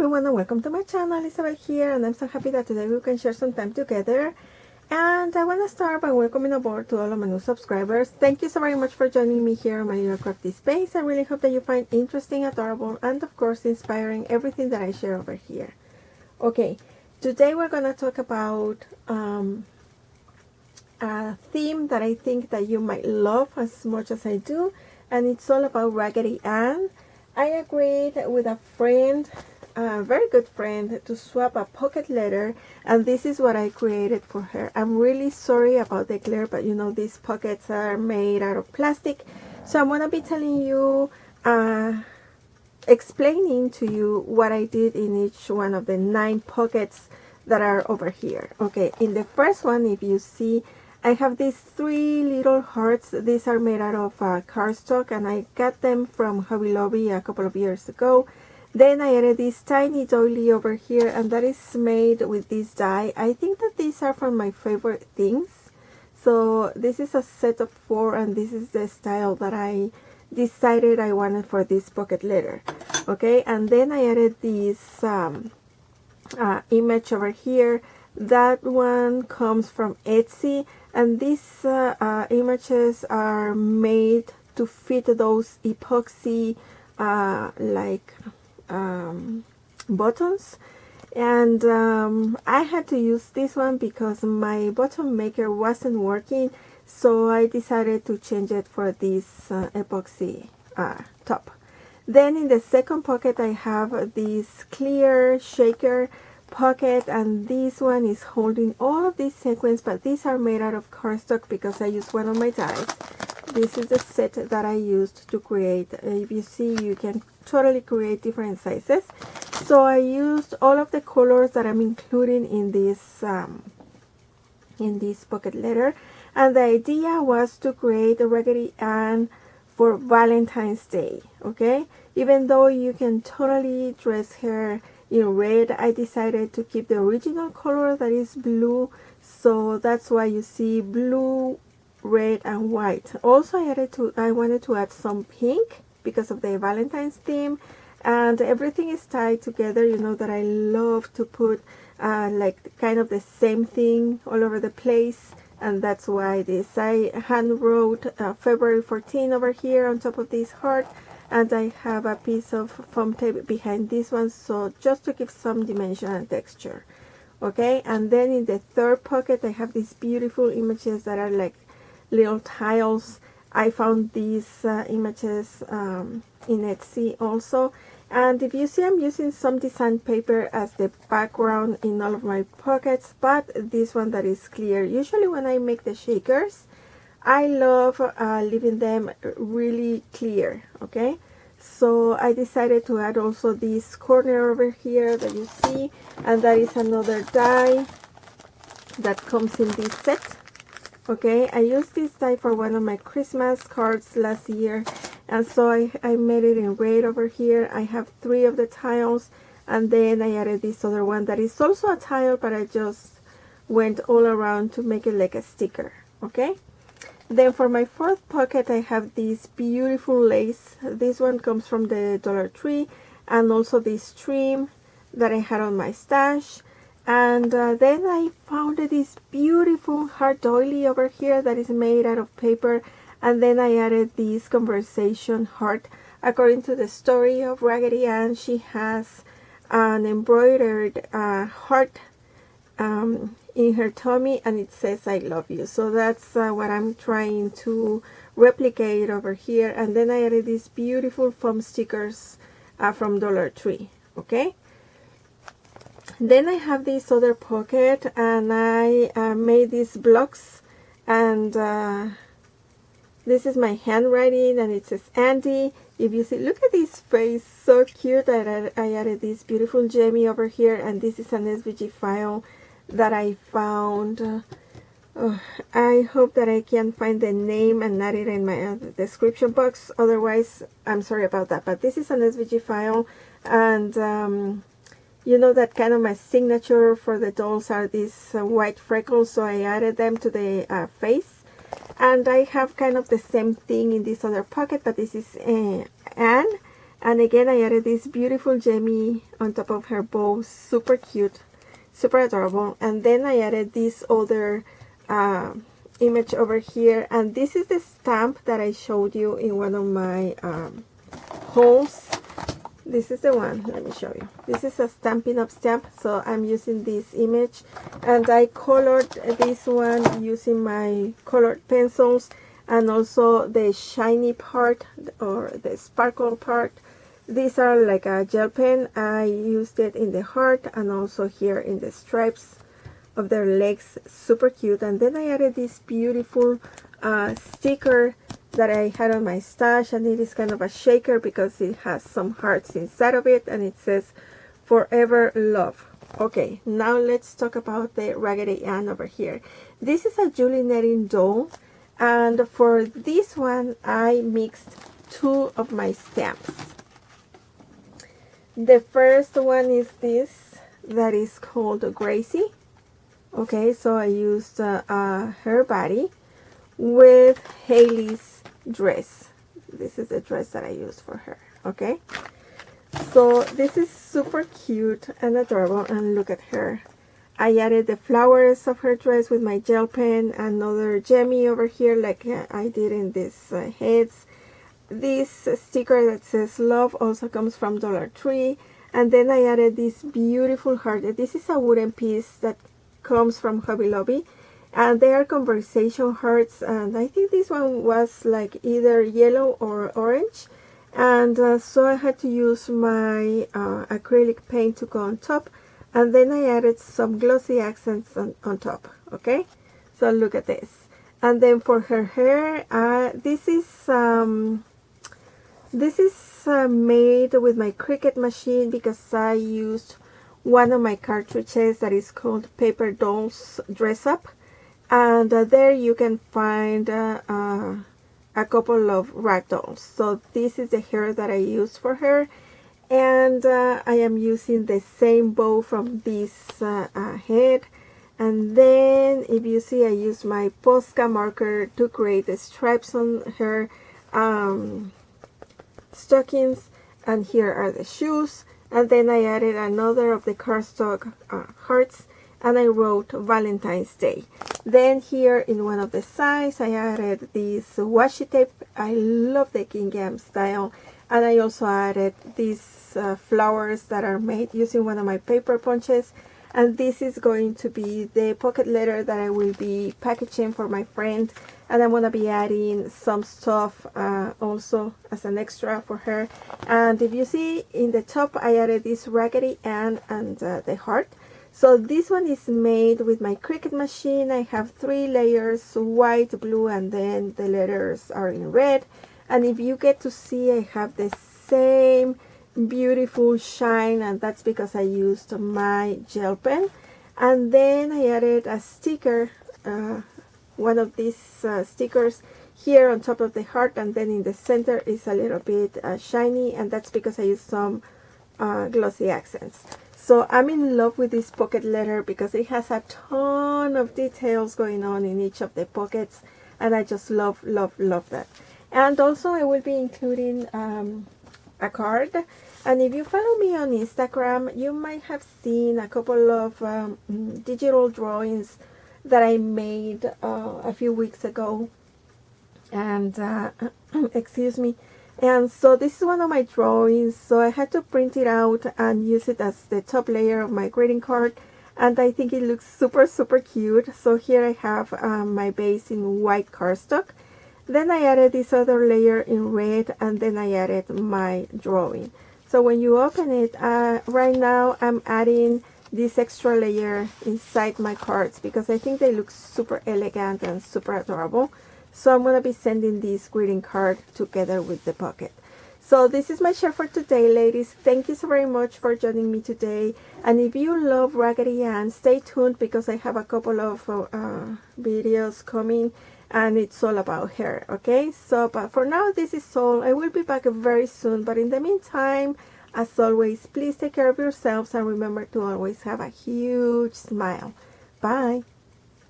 everyone and welcome to my channel. Isabel here, and I'm so happy that today we can share some time together. And I want to start by welcoming aboard to all of my new subscribers. Thank you so very much for joining me here on my little crafty space. I really hope that you find interesting, adorable, and of course inspiring everything that I share over here. Okay, today we're going to talk about a theme that I think that you might love as much as I do, and it's all about Raggedy Ann. I agreed with a friend, a very good friend, to swap a pocket letter, and this is what I created for her. I'm really sorry about the glare, but you know these pockets are made out of plastic, so I'm gonna be telling you, explaining to you what I did in each one of the 9 pockets that are over here. Okay, in the first one, if you see, I have these 3 little hearts. These are made out of cardstock, and I got them from Hobby Lobby a couple of years ago. Then I added this tiny doily over here, and that is made with this die. I think that these are from my favorite things. So this is a set of 4, and this is the style that I decided I wanted for this pocket letter. Okay, and then I added this image over here. That one comes from Etsy, and these images are made to fit those epoxy buttons, and I had to use this one because my button maker wasn't working, so I decided to change it for this epoxy top. Then in the second pocket I have this clear shaker pocket, and this one is holding all of these sequins, but these are made out of cardstock because I used one of my dies. This is the set that I used to create. If you see, you can totally create different sizes. So I used all of the colors that I'm including in this pocket letter, and the idea was to create a Raggedy Ann for Valentine's Day. Okay, even though you can totally dress her in red, I decided to keep the original color, that is blue, so that's why you see blue, red, and white. Also I wanted to add some pink because of the Valentine's theme, and everything is tied together. You know that I love to put like kind of the same thing all over the place, and that's why this. I hand wrote February 14 over here on top of this heart, and I have a piece of foam tape behind this one, so just to give some dimension and texture. Okay, and then in the third pocket I have these beautiful images that are like little tiles. I found these images in Etsy also, and if you see, I'm using some design paper as the background in all of my pockets, but this one that is clear. Usually when I make the shakers, I love leaving them really clear. Okay, so I decided to add also this corner over here that you see, and that is another die that comes in this set. Okay, I used this die for one of my Christmas cards last year, and so I made it in red over here. I have 3 of the tiles, and then I added this other one that is also a tile, but I just went all around to make it like a sticker. Okay, then for my 4th pocket I have this beautiful lace. This one comes from the Dollar Tree, and also this trim that I had on my stash. And then I found this beautiful heart doily over here that is made out of paper, and then I added this conversation heart. According to the story of Raggedy Ann, she has an embroidered heart in her tummy, and it says I love you. So that's what I'm trying to replicate over here. And then I added these beautiful foam stickers from Dollar Tree. Okay, then I have this other pocket, and I made these blocks, and this is my handwriting, and it says Andy. If you see, look at this face, so cute. I added this beautiful Jamie over here, and this is an SVG file that I found. I hope that I can find the name and add it in my description box. Otherwise, I'm sorry about that. But this is an SVG file, and you know that kind of my signature for the dolls are these white freckles, so I added them to the face. And I have kind of the same thing in this other pocket, but this is Anne, And again, I added this beautiful Jamie on top of her bow. Super cute, super adorable. And then I added this other image over here. And this is the stamp that I showed you in one of my hauls. This is the one. Let me show you. This is a Stampin' Up! Stamp. So I'm using this image. And I colored this one using my colored pencils. And also the shiny part or the sparkle part. These are like a gel pen. I used it in the heart and also here in the stripes of their legs. Super cute. And then I added this beautiful sticker that I had on my stash, and it is kind of a shaker because it has some hearts inside of it and it says Forever Love. Okay, now let's talk about the Raggedy Ann over here. This is a Julie netting doll. And for this one, I mixed two of my stamps. The first one is this, that is called Gracie. Okay, so I used her body with Haley's dress. This is the dress that I used for her. Okay, so this is super cute and adorable, and look at her. I added the flowers of her dress with my gel pen, another Jamie over here like I did in these heads. This sticker that says love also comes from Dollar Tree. And then I added this beautiful heart. This is a wooden piece that comes from Hobby Lobby. And they are conversation hearts. And I think this one was like either yellow or orange. And so I had to use my acrylic paint to go on top. And then I added some glossy accents on top, okay? So look at this. And then for her hair, this is made with my Cricut machine because I used one of my cartridges that is called Paper Dolls Dress Up. And there you can find a couple of rag dolls. So this is the hair that I used for her. And I am using the same bow from this head. And then if you see, I use my Posca marker to create the stripes on her stockings. And here are the shoes. And then I added another of the cardstock hearts. And I wrote Valentine's Day. Then here in one of the sides, I added this washi tape. I love the gingham style. And I also added these flowers that are made using one of my paper punches. And this is going to be the pocket letter that I will be packaging for my friend. And I'm going to be adding some stuff also as an extra for her. And if you see in the top, I added this Raggedy Ann and the heart. So this one is made with my Cricut machine. I have 3 layers, white, blue, and then the letters are in red. And if you get to see, I have the same beautiful shine, and that's because I used my gel pen. And then I added a sticker, one of these stickers here on top of the heart, and then in the center is a little bit shiny, and that's because I used some glossy accents. So I'm in love with this pocket letter because it has a ton of details going on in each of the pockets, and I just love that. And also I will be including a card. And if you follow me on Instagram, you might have seen a couple of digital drawings that I made a few weeks ago. And excuse me. And so this is one of my drawings. So I had to print it out and use it as the top layer of my greeting card. And I think it looks super cute. So here I have my base in white cardstock. Then I added this other layer in red, and then I added my drawing. So when you open it, right now I'm adding this extra layer inside my cards because I think they look super elegant and super adorable. So I'm going to be sending this greeting card together with the pocket. So this is my share for today, ladies. Thank you so very much for joining me today. And if you love Raggedy Ann, stay tuned because I have a couple of videos coming. And it's all about her, okay? So, but for now, this is all. I will be back very soon. But in the meantime, as always, please take care of yourselves and remember to always have a huge smile. Bye.